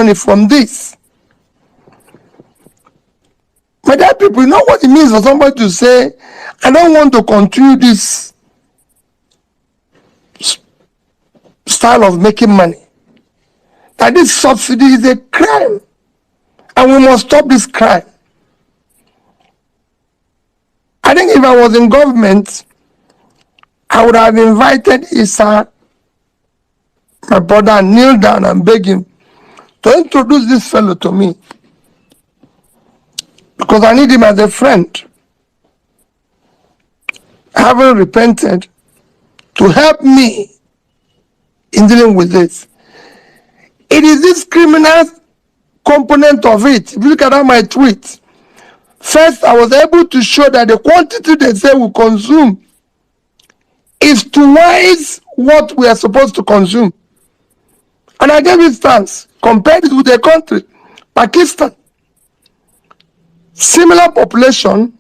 money from this. My dear people, you know what it means for somebody to say, I don't want to continue this style of making money. That this subsidy is a crime. And we must stop this crime. I think if I was in government, I would have invited Issa, my brother, and kneel down and beg him to introduce this fellow to me. Because I need him as a friend. Having repented, to help me in dealing with this. It is this criminal component of it. If you look at all my tweets, first I was able to show that the quantity they say we consume is twice what we are supposed to consume. And I gave instance, compared it with a country, Pakistan. Similar population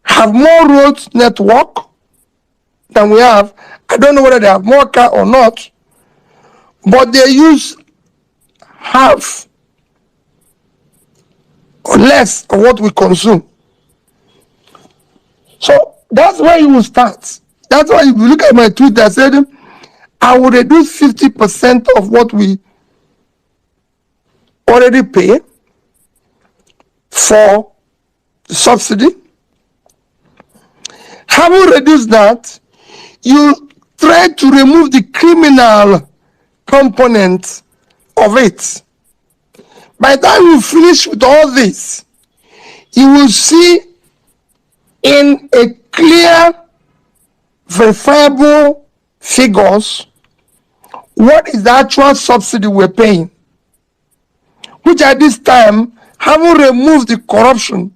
have more road network than we have. I don't know whether they have more car or not, but they use half or less of what we consume. So that's where you will start. That's why if you look at my tweet, I said I will reduce 50% of what we already pay for the subsidy. Having reduced that, you try to remove the criminal component of it. By the time you finish with all this, you will see in a clear, verifiable figures what is the actual subsidy we're paying, which at this time, having removed the corruption,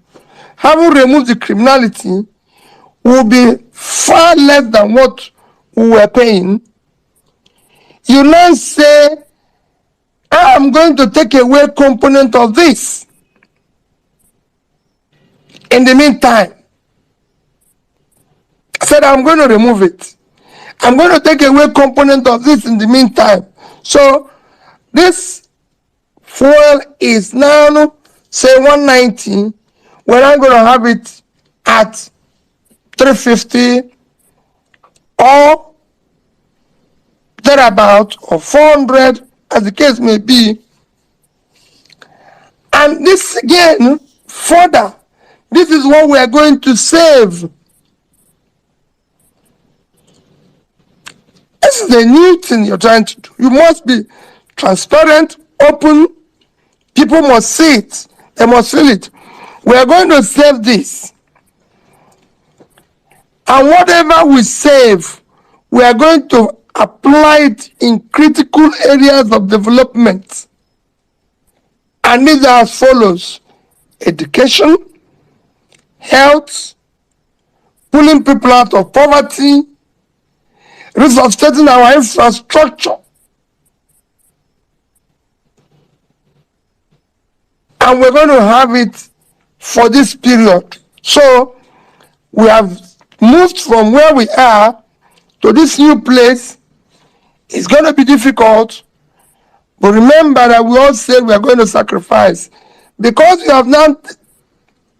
having removed the criminality, will be far less than what we were paying. You now say, I'm going to take away component of this. In the meantime, I said I'm going to remove it. I'm going to take away component of this in the meantime. So this fuel is now, say 190. We're not going to have it at 350 or thereabout, or 400, as the case may be. And this again, further, this is what we are going to save. This is a new thing you're trying to do. You must be transparent, open. People must see it. They must feel it. We are going to save this. And whatever we save, we are going to apply it in critical areas of development. And these are as follows: education, health, pulling people out of poverty, resuscitating our infrastructure. And we're going to have it for this period. So we have moved from where we are to this new place. It's going to be difficult, but remember that we all said we are going to sacrifice. Because we have now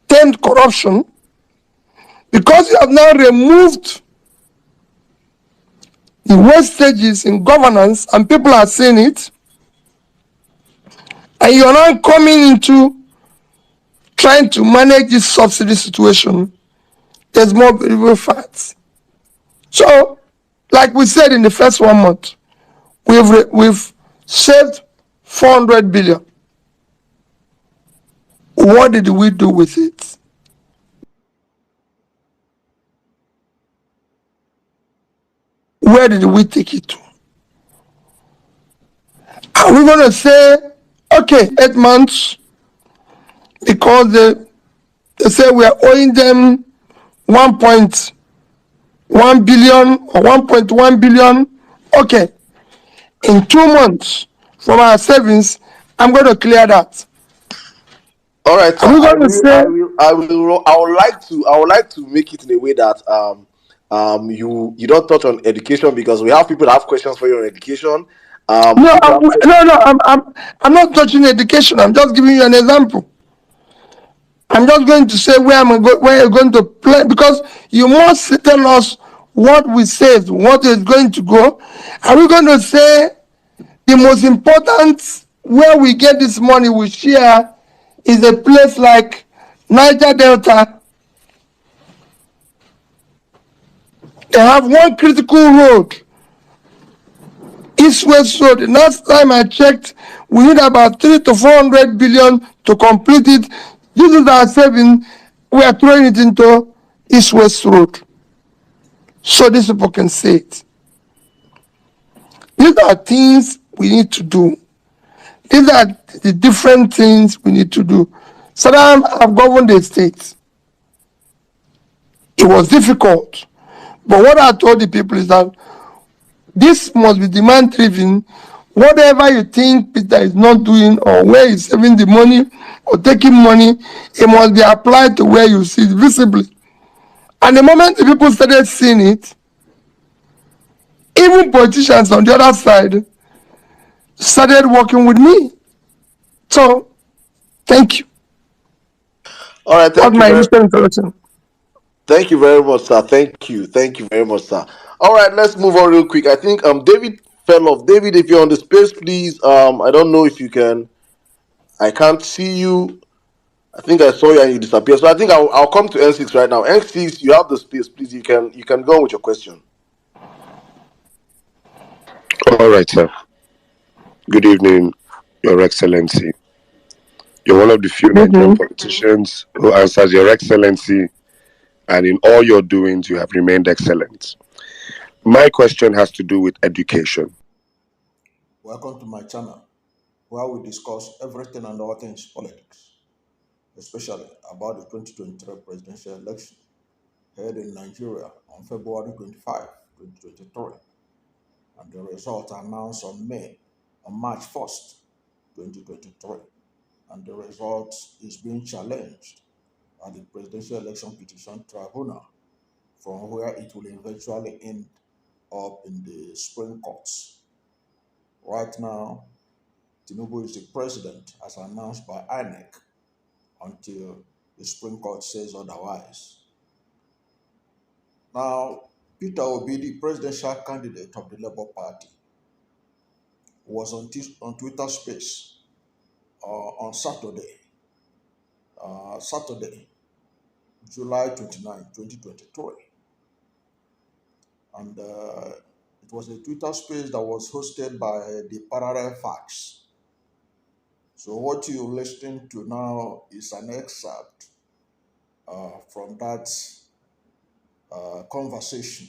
tamed corruption, because we have now removed the wastages in governance, and people are seeing it, and you're now coming into trying to manage this subsidy situation, there's more beautiful facts. So, like we said in the first 1 month, we've saved 400 billion. What did we do with it? Where did we take it to? Are we going to say, okay, 8 months, because they say we are owing them 1.1 billion or 1.1 billion? Okay, in 2 months from our savings, I'm going to clear that. All right. Are we going to say? I would like to make it in a way that you don't touch on education, because we have people that have questions for you on education, No, If I'm, I'm not touching education. I'm just giving you an example. I'm just going to say where you're going to play, because you must tell us what we said, what is going to go. Are we going to say the most important where we get this money we share is a place like Niger Delta? They have one critical road, East West Road. The last time I checked, we need about 300 to 400 billion to complete it. This is our saving. We are throwing it into East West Road, so these people can say it. These are things we need to do. These are the different things we need to do. Saddam have governed the state. It was difficult. But what I told the people is that this must be demand driven. Whatever you think Peter is not doing, or where he's saving the money or taking money, it must be applied to where you see it visibly. And the moment the people started seeing it, even politicians on the other side started working with me. So, thank you. all right, That's my initial introduction. thank you very much, sir. Thank you very much, sir. All right, let's move on real quick. I think David fell off. David, if you're on the space, please. I don't know if you can. I can't see you. I think I saw you and you disappeared. So I think I'll come to N6 right now. N6, you have the space, please. You can go on with your question. All right, sir. Good evening, Your Excellency. You're one of the few Good Nigerian evening. politicians who answers Your Excellency, and in all your doings, you have remained excellent. My question has to do with education. Welcome to my channel, where we discuss everything and all things politics, especially about the 2023 presidential election held in Nigeria on February 25, 2023, and the result announced on March 1st, 2023. And the result is being challenged at the Presidential Election Petition Tribunal, from where it will eventually end up in the Supreme Courts. Right now, Tinubu is the president, as announced by INEC, until the Supreme Court says otherwise. Now, Peter Obi, the presidential candidate of the Labour Party, was on Twitter Space on Saturday, July 29, 2023. And it was a Twitter Space that was hosted by the Parallel Facts. So what you're listening to now is an excerpt from that conversation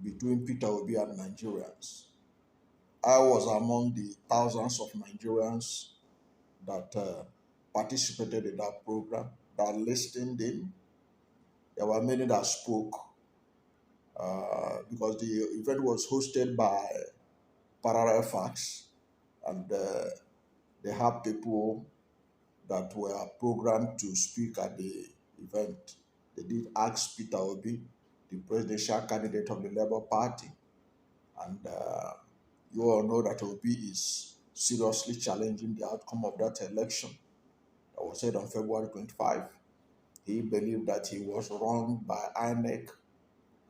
between Peter Obi and Nigerians. I was among the thousands of Nigerians that participated in that program, that listened in. There were many that spoke because the event was hosted by Parallel Facts, and they have people that were programmed to speak at the event. They did ask Peter Obi, the presidential candidate of the Labour Party, and you all know that Obi is seriously challenging the outcome of that election that was held on February 25. He believed that he was wronged by INEC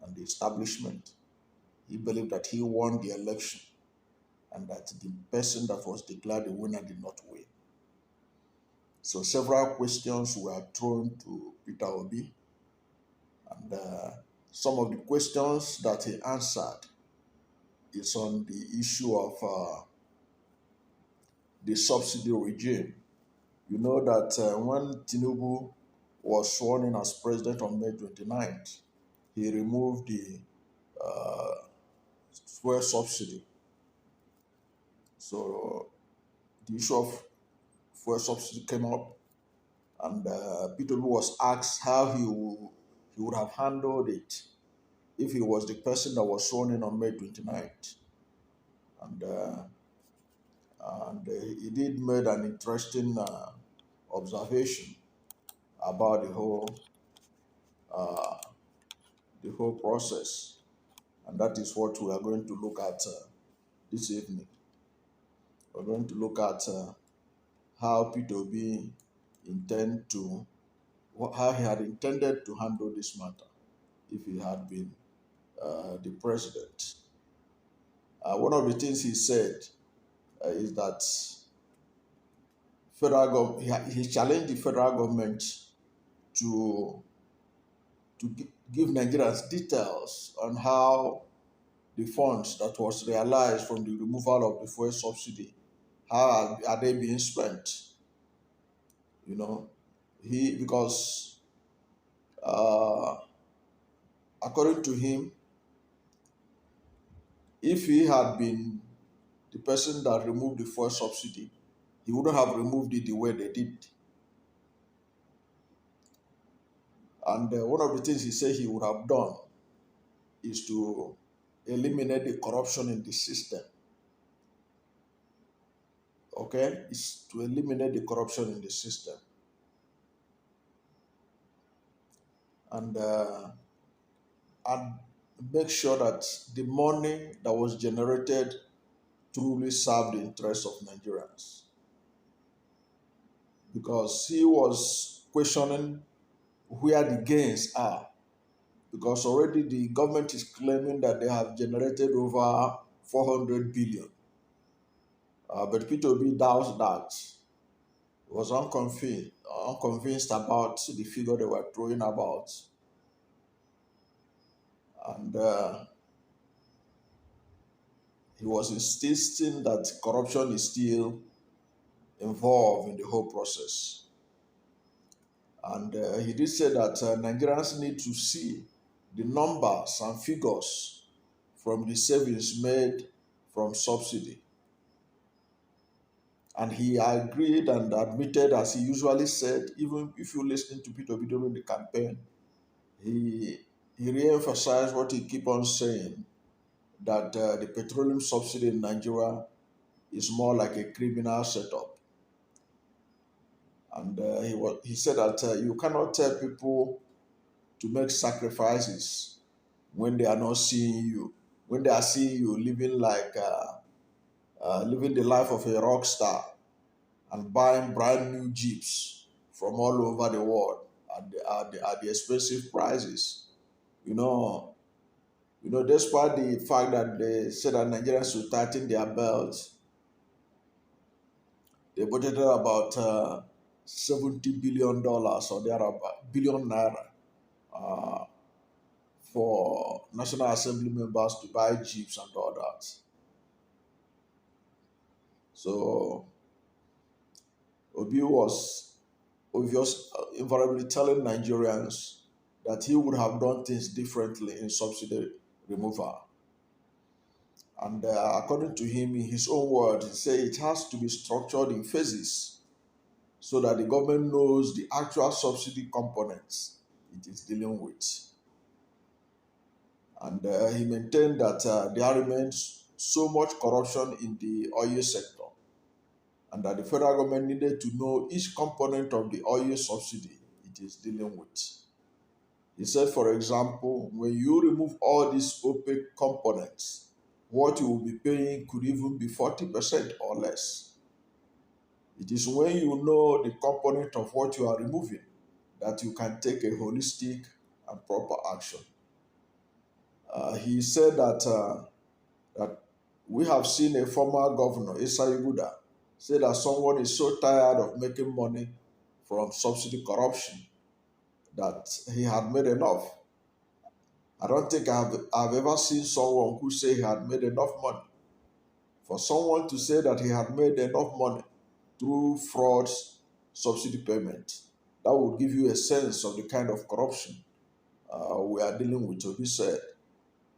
and the establishment. He believed that he won the election and that the person that was declared the winner did not win. So several questions were thrown to Peter Obi, and some of the questions that he answered is on the issue of the subsidy regime. You know that when Tinubu was sworn in as president on May 29th, he removed the fuel subsidy. So the issue of fuel subsidy came up, and Peter was asked how he would have handled it if he was the person that was sworn in on May 29th. And, he did made an interesting observation about the whole process, and that is what we are going to look at this evening. We're going to look at how P2B intend to, how he had intended to handle this matter if he had been the president. One of the things he said is that he challenged the federal government to give Nigerians details on how the funds that was realized from the removal of the fuel subsidy, how are they being spent? You know, because uh, according to him, if he had been the person that removed the fuel subsidy, he wouldn't have removed it the way they did. And one of the things he said he would have done is to eliminate the corruption in the system. Okay? Is to eliminate the corruption in the system. And make sure that the money that was generated truly served the interests of Nigerians. Because he was questioning where the gains are. Because already the government is claiming that they have generated over 400 billion. But P2B doubts that. He was unconvinced about the figure they were throwing about. And he was insisting that corruption is still involved in the whole process. And he did say that Nigerians need to see the numbers and figures from the savings made from subsidy. And he agreed and admitted, as he usually said, even if you listen to P2B during the campaign, he re-emphasized what he keep on saying, that the petroleum subsidy in Nigeria is more like a criminal setup. And he said that you cannot tell people to make sacrifices when they are not seeing you, when they are seeing you living like living the life of a rock star and buying brand new jeeps from all over the world at the expensive prices. You know, despite the fact that they said that Nigerians should tighten their belts, they budgeted about $70 billion or thereabout, billion naira uh, for National Assembly members to buy jeeps and all that. So Obi was invariably telling Nigerians that he would have done things differently in subsidy removal. And according to him, in his own words, he said it has to be structured in phases so that the government knows the actual subsidy components it is dealing with. And he maintained that there remains so much corruption in the oil sector and that the federal government needed to know each component of the oil subsidy it is dealing with. He said, for example, when you remove all these opaque components, what you will be paying could even be 40% or less. It is when you know the component of what you are removing that you can take a holistic and proper action. He said that we have seen a former governor, Issa Iguda, say that someone is so tired of making money from subsidy corruption that he had made enough. I don't think I've ever seen someone who say he had made enough money. For someone to say that he had made enough money through frauds, subsidy payment, that would give you a sense of the kind of corruption we are dealing with. Obi said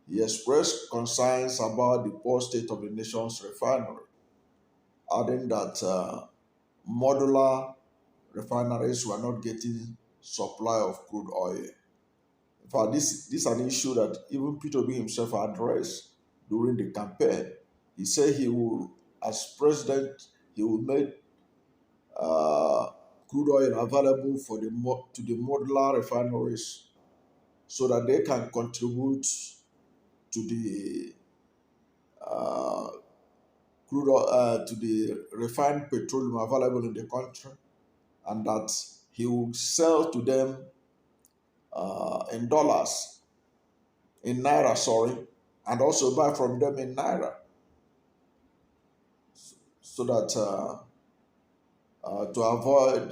he expressed concerns about the poor state of the nation's refinery, adding that modular refineries were not getting supply of crude oil. In fact, this is an issue that even P2B himself addressed during the campaign. He said he will, as president, he will make crude oil available to the modular refineries so that they can contribute to the to the refined petroleum available in the country, and that he will sell to them in dollars, in naira, sorry, and also buy from them in naira, so that to avoid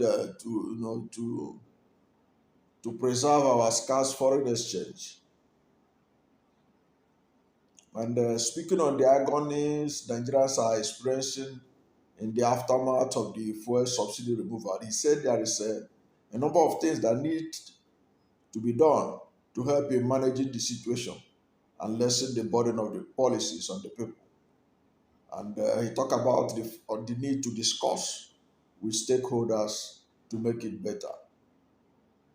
to preserve our scarce foreign exchange. And speaking on the agonies Nigerians are experiencing in the aftermath of the fuel subsidy removal, he said there is a number of things that need to be done to help in managing the situation and lessen the burden of the policies on the people. And he talked about the need to discuss with stakeholders to make it better.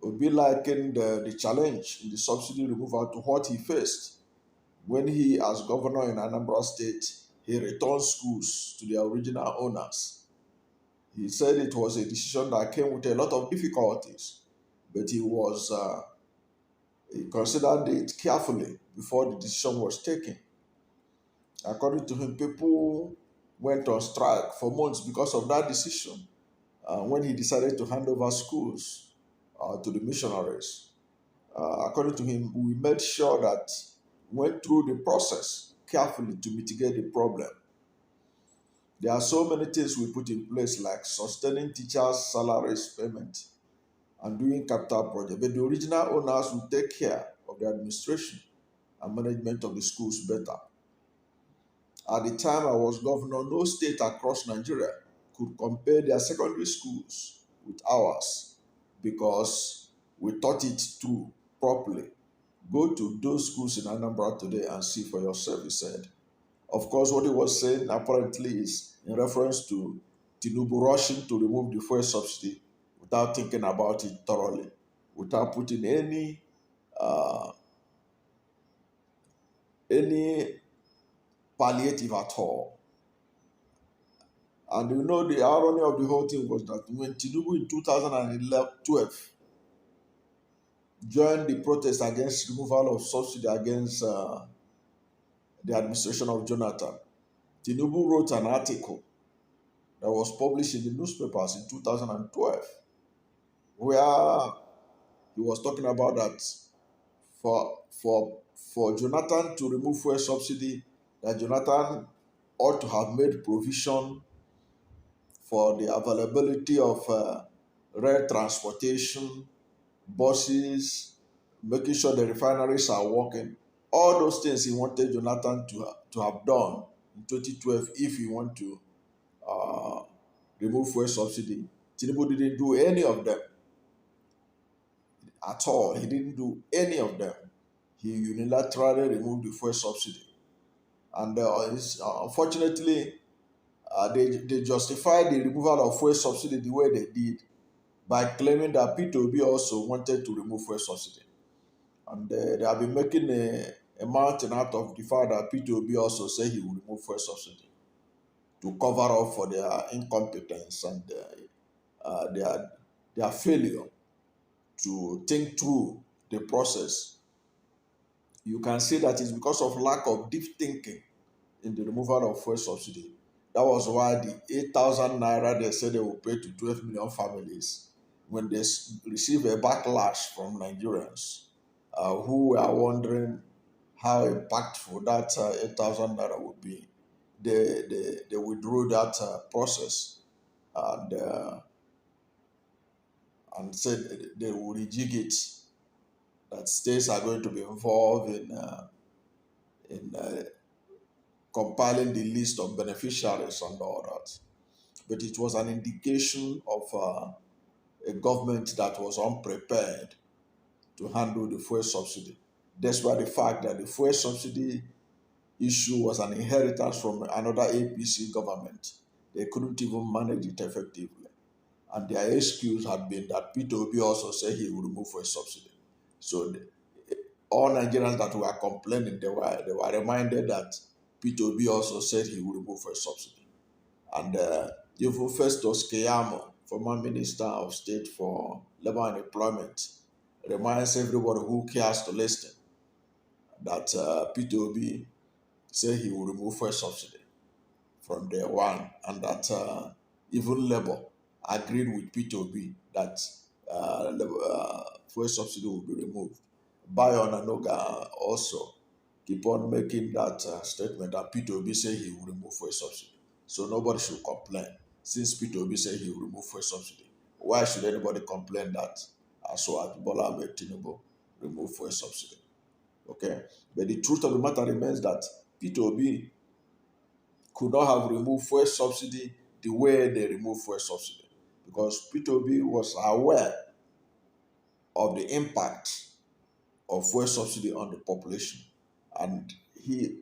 It would be likened the challenge in the subsidy removal to what he faced when he, as governor in Anambra State, he returned schools to their original owners. He said it was a decision that came with a lot of difficulties, but he considered it carefully before the decision was taken. According to him, people went on strike for months because of that decision. When he decided to hand over schools to the missionaries, according to him, we made sure that we went through the process carefully to mitigate the problem. There are so many things we put in place, like sustaining teachers' salaries payment and doing capital projects. But the original owners will take care of the administration and management of the schools better. At the time I was governor, no state across Nigeria could compare their secondary schools with ours because we thought it through properly. Go to those schools in Anambra today and see for yourself, he said. Of course, what he was saying apparently is in reference to Tinubu rushing to remove the fuel subsidy without thinking about it thoroughly, without putting uh, any palliative at all. And the irony of the whole thing was that when Tinubu in 2012 joined the protest against removal of subsidy against the administration of Jonathan, Tinubu wrote an article that was published in the newspapers in 2012, where he was talking about that for Jonathan to remove fuel subsidy, that Jonathan ought to have made provision for the availability of rail transportation, buses, making sure the refineries are working. All those things he wanted Jonathan to have done in 2012 if he want to uh, remove fuel subsidy. Tinubu didn't do any of them at all. He didn't do any of them. He unilaterally removed the fuel subsidy. And unfortunately, they justified the removal of fuel subsidy the way they did by claiming that P2B also wanted to remove fuel subsidy. And they have been making a mountain out of the fact that P2B also said he will remove fuel subsidy to cover up for their incompetence and their failure to think through the process. You can see that it's because of lack of deep thinking in the removal of fuel subsidy. That was why the 8,000 naira they said they will pay to 12 million families, when they receive a backlash from Nigerians who were wondering how impactful that 8,000 naira would be. They withdrew that process, and said they will rejig it, that states are going to be involved in compiling the list of beneficiaries and all that. But it was an indication of a government that was unprepared to handle the fuel subsidy, despite the fact that the fuel subsidy issue was an inheritance from another APC government. They couldn't even manage it effectively. And their excuse had been that P2B also said he would remove fuel subsidy. So all Nigerians that were complaining, they were reminded that P2B also said he would remove fuel subsidy. And even Festus Keyamo, former Minister of State for Labor and Employment, reminds everybody who cares to listen that P2B said he will remove fuel subsidy. from day one, and that even Labour agreed with P2B that fuel subsidy will be removed. Bayo Nanoga also keep on making that statement that P2B say he will remove fuel subsidy. So nobody should complain. Since P2B say he will remove fuel subsidy, why should anybody complain that Bola Ahmed Tinubu remove fuel subsidy? Okay, but the truth of the matter remains that P2B could not have removed fuel subsidy the way they remove fuel subsidy, because P2B was aware of the impact of fuel subsidy on the population, and he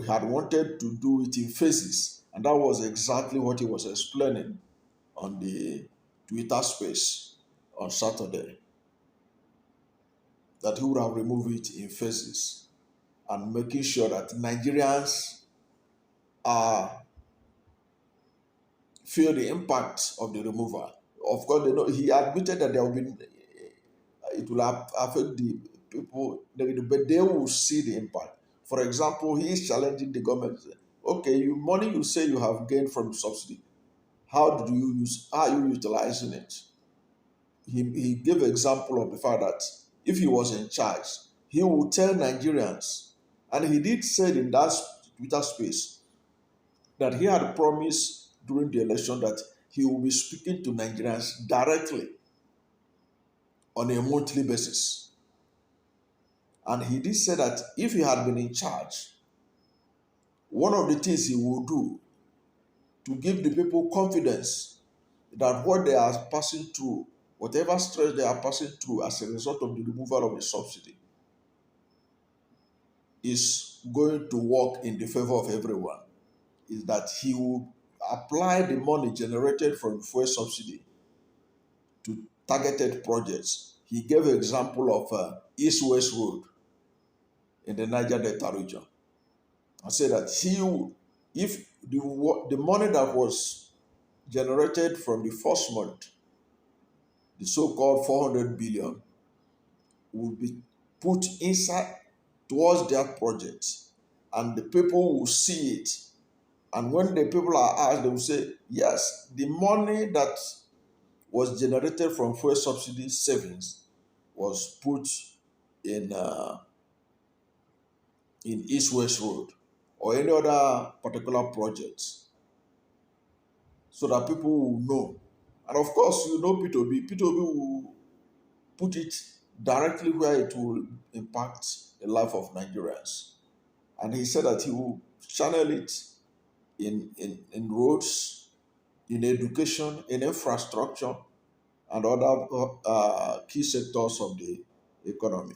had wanted to do it in phases, and that was exactly what he was explaining on the Twitter space on Saturday, that he would have removed it in phases and making sure that Nigerians are feel the impact of the removal. Of course, they know he admitted that there will be it will affect the people, but they will see the impact. For example, he is challenging the government. Okay, you money you say you have gained from subsidy, how do you use? How are you utilizing it? He gave example of the fact that if he was in charge, he would tell Nigerians, and he did say in that Twitter space that he had promised during the election that he will be speaking to Nigerians directly on a monthly basis. And he did say that if he had been in charge, one of the things he would do to give the people confidence that what they are passing through, whatever stress they are passing through as a result of the removal of the subsidy, is going to work in the favor of everyone, is that he will apply the money generated from fuel subsidy to targeted projects. He gave an example of East-West Road in the Niger Delta region. I said that if the money that was generated from the first month, the so-called 400 billion, will be put inside towards that project, and the people will see it. And when the people are asked, they will say, yes, the money that was generated from fuel subsidy savings was put in East-West Road or any other particular project, so that people will know. And of course, you know P2B will put it directly where it will impact the life of Nigerians. And he said that he will channel it in roads, in education, in infrastructure, and other key sectors of the economy.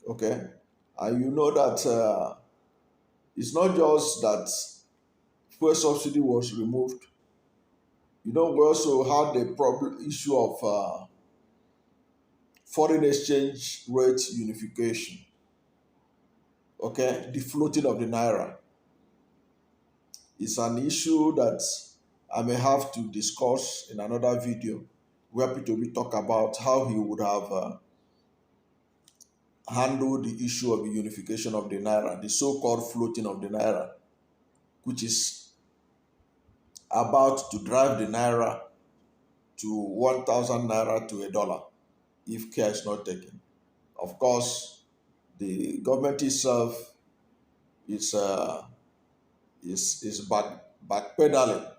Okay? And you know that it's not just that fuel subsidy was removed. You know, we also had the problem issue of foreign exchange rate unification. Okay, the floating of the naira is an issue that I may have to discuss in another video, where Peter will talk about how he would have handled the issue of the unification of the naira, the so-called floating of the naira, which is about to drive the naira to 1,000 naira to a dollar if care is not taken. Of course, the government itself is backpedaling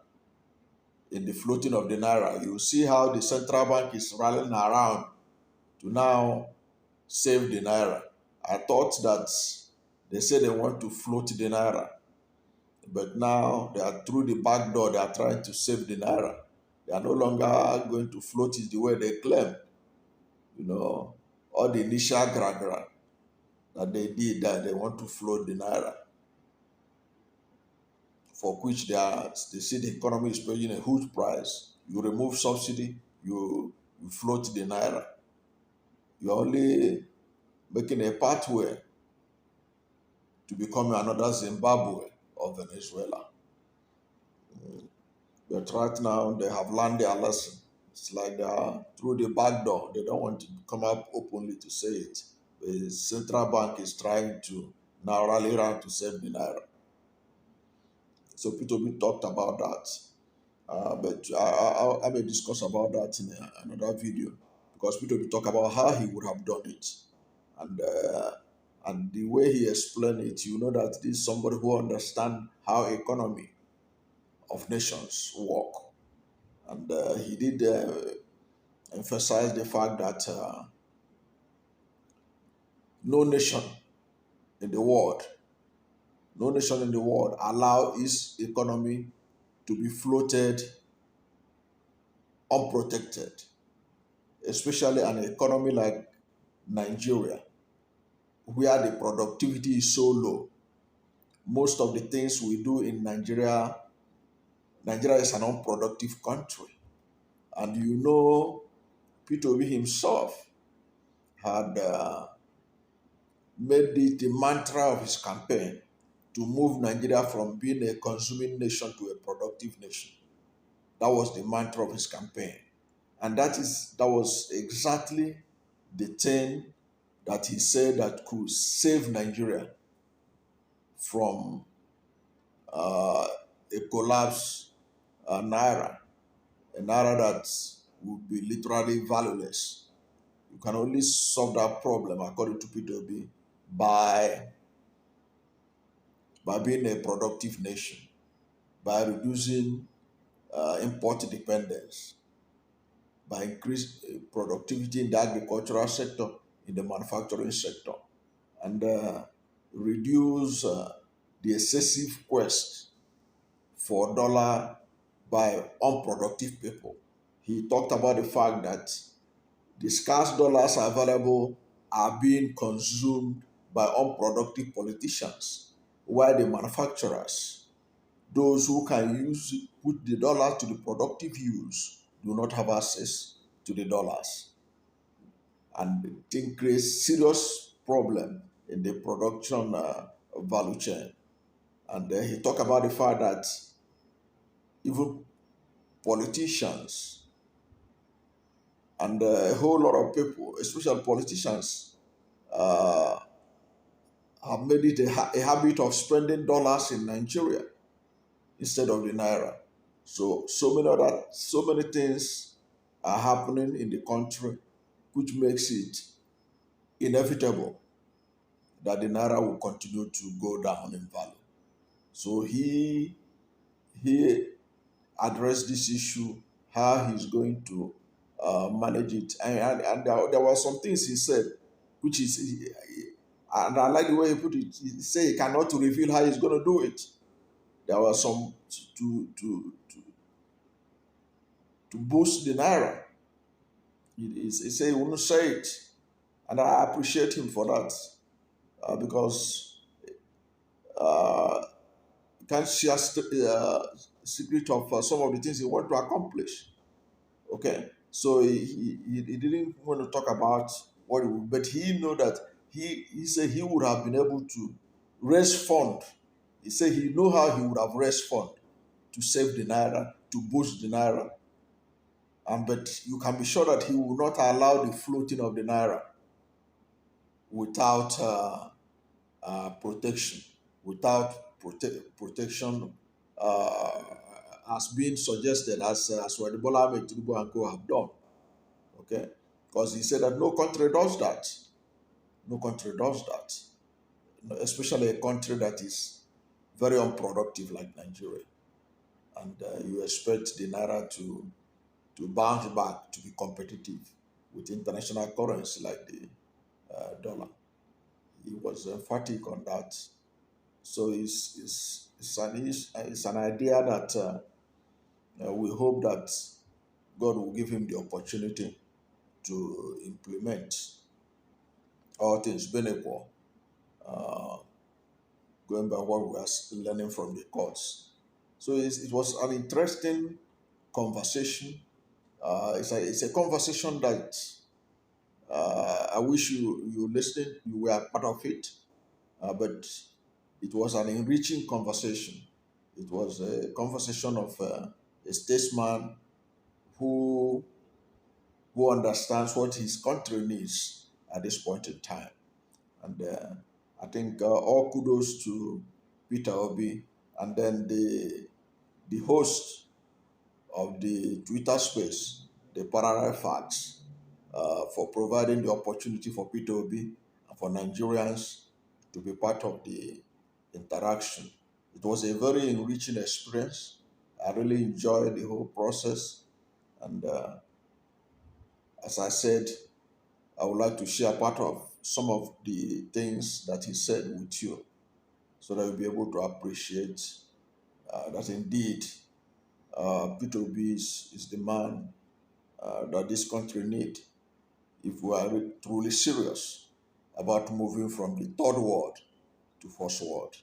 in the floating of the naira. You see how the central bank is rallying around to now save the naira. I thought that they say they want to float the naira, but now they are through the back door. They are trying to save the naira. They are no longer going to float it the way they claim. You know, all the initial gra that they did, that they want to float the naira, for which they see the economy is paying a huge price. You remove subsidy, you float the naira. You're only making a pathway to become another Zimbabwe or Venezuela. But right now, they have learned their lesson. It's like they are through the back door. They don't want to come up openly to say it. The central bank is trying to now rally around to save the naira. So P2B talked about that. But I may discuss about that in another video, because P2B talk about how he would have done it. And the way he explained it, you know that this is somebody who understands how economy of nations work. And he did emphasize the fact that no nation in the world, no nation in the world allow its economy to be floated unprotected, especially an economy like Nigeria, where the productivity is so low. Most of the things we do in Nigeria, Nigeria is an unproductive country. And you know, P2B himself had made it the mantra of his campaign to move Nigeria from being a consuming nation to a productive nation. That was the mantra of his campaign. And that was exactly the thing that he said that could save Nigeria from a collapse naira, a naira that would be literally valueless. You can only solve that problem, according to P2B, by being a productive nation, by reducing import dependence, by increasing productivity in the agricultural sector, in the manufacturing sector, and reduce the excessive quest for dollar by unproductive people. He talked about the fact that the scarce dollars available are being consumed by unproductive politicians, while the manufacturers, those who can put the dollar to the productive use, do not have access to the dollars. And it creates serious problem in the production value chain. And he talked about the fact that even politicians and a whole lot of people, especially politicians, uh, have made it a habit of spending dollars in Nigeria instead of the naira. So many things are happening in the country, which makes it inevitable that the naira will continue to go down in value. So he addressed this issue, how he's going to manage it, and there were some things he said, which is, and I like the way he put it. He said he cannot reveal how he's going to do it. There were some to boost the naira. He said he wouldn't say it, and I appreciate him for that, because you can't share secret of some of the things he want to accomplish. Okay, so he didn't want to talk about what he would, but he know that he said he would have been able to raise fund. He said he know how he would have raised fund to save the naira, to boost the naira, and but you can be sure that he will not allow the floating of the naira without protection, without protection, uh, as being suggested as Wadibola Ahmed Tinubu and co have done. Okay, because he said that no country does that. No country does that, especially a country that is very unproductive like Nigeria. And you expect the naira to bounce back, to be competitive with international currency like the dollar. He was emphatic on that. So it's an idea that we hope that God will give him the opportunity to implement. All things being equal, going by what we are learning from the courts. So it was an interesting conversation. It's a conversation that I wish you listened, you were part of it, but it was an enriching conversation. It was a conversation of a statesman who understands what his country needs at this point in time. And I think all kudos to Peter Obi And then the host of the Twitter space, the Parallel Facts, for providing the opportunity for P2B and for Nigerians to be part of the interaction. It was a very enriching experience. I really enjoyed the whole process. And as I said, I would like to share part of some of the things that he said with you so that you'll be able to appreciate that indeed P2B is the man that this country need if we are truly serious about moving from the third world to first world.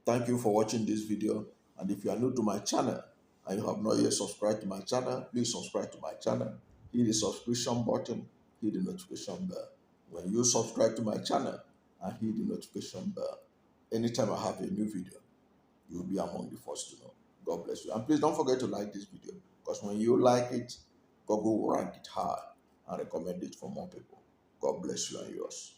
Thank you for watching this video. And if you are new to my channel and you have not yet subscribed to my channel, please subscribe to my channel. Hit the subscription button, hit the notification bell. When you subscribe to my channel and hit the notification bell, anytime I have a new video, you'll be among the first to know. God bless you. And please don't forget to like this video, because when you like it, Google will rank it high and recommend it for more people. God bless you and yours.